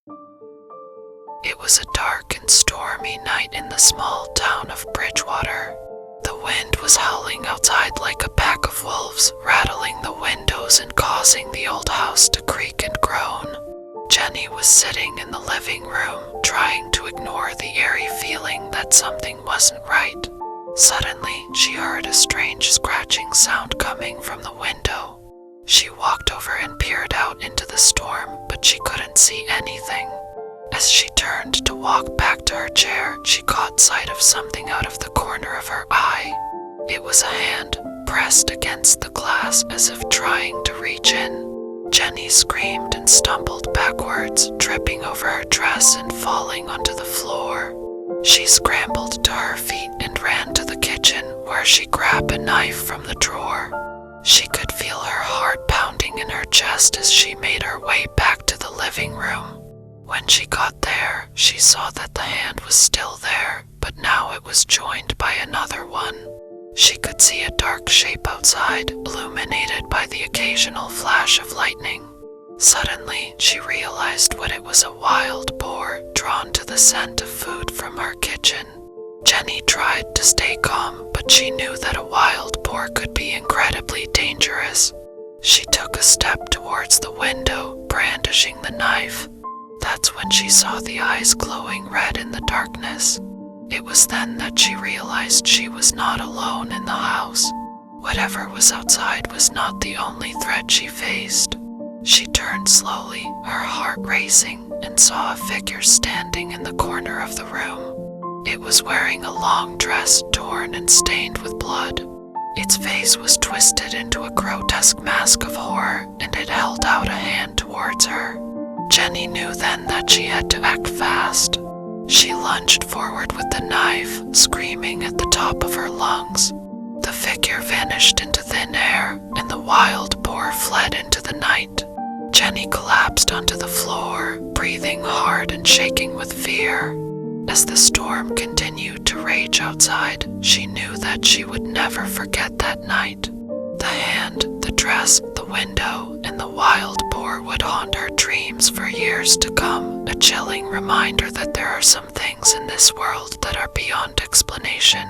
It was a dark and stormy night in the small town of Bridgewater. The wind was howling outside like a pack of wolves, rattling the windows and causing the old house to creak and groan. Jenny was sitting in the living room, trying to ignore the eerie feeling that something wasn't right. Suddenly, she heard a strange scratching sound coming from the window. She walked over and peered out into the storm, but she couldn't see anything. As she turned to walk back to her chair, she caught sight of something out of the corner of her eye. It was a hand, pressed against the glass as if trying to reach in. Jenny screamed and stumbled backwards, tripping over her dress and falling onto the floor. She scrambled to her feet and ran to the kitchen, where she grabbed a knife from the drawer. She could feel her heart pounding in her chest as she made her way back to the living room. When she got there, she saw that the hand was still there, but now it was joined by another one. She could see a dark shape outside, illuminated by the occasional flash of lightning. Suddenly, she realized what it was: a wild boar drawn to the scent of food from her kitchen. Jenny tried to stay calm, but she knew that a wild boar could be incredibly dangerous. She took a step towards the window, brandishing the knife. That's when she saw the eyes glowing red in the darkness. It was then that she realized she was not alone in the house. Whatever was outside was not the only threat she faced. She turned slowly, her heart racing, and saw a figure standing in the corner of the room. It was wearing a long dress torn and stained with blood. Its face was twisted into a grotesque mask of horror, and it held out a hand towards her. Jenny knew then that she had to act fast. She lunged forward with the knife, screaming at the top of her lungs. The figure vanished into thin air, and the wild boar fled into the night. Jenny collapsed onto the floor, breathing hard and shaking with fear. As the storm continued to rage outside, she knew that she would never forget that night. The hand, the dress, the window, and the wild boar would haunt her dreams for years to come, a chilling reminder that there are some things in this world that are beyond explanation.